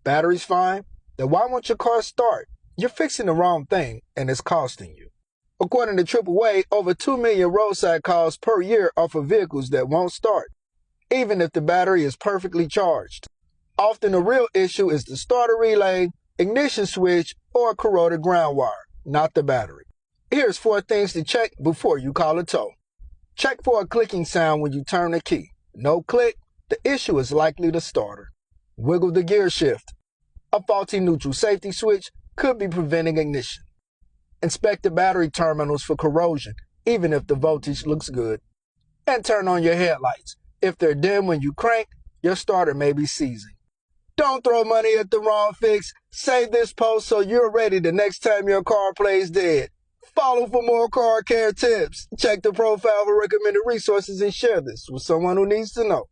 Battery's fine? Then why won't your car start? You're fixing the wrong thing, and it's costing you. According to AAA, over 2 million roadside calls per year are for vehicles that won't start, even if the battery is perfectly charged. Often the real issue is the starter relay, ignition switch, or corroded ground wire, not the battery. Here's 4 things to check before you call a tow. Check for a clicking sound when you turn the key. No click, the issue is likely the starter. Wiggle the gear shift. A faulty neutral safety switch could be preventing ignition. Inspect the battery terminals for corrosion, even if the voltage looks good. And turn on your headlights. If they're dim when you crank, your starter may be seizing. Don't throw money at the wrong fix. Save this post so you're ready the next time your car plays dead. Follow for more car care tips. Check the profile for recommended resources and share this with someone who needs to know.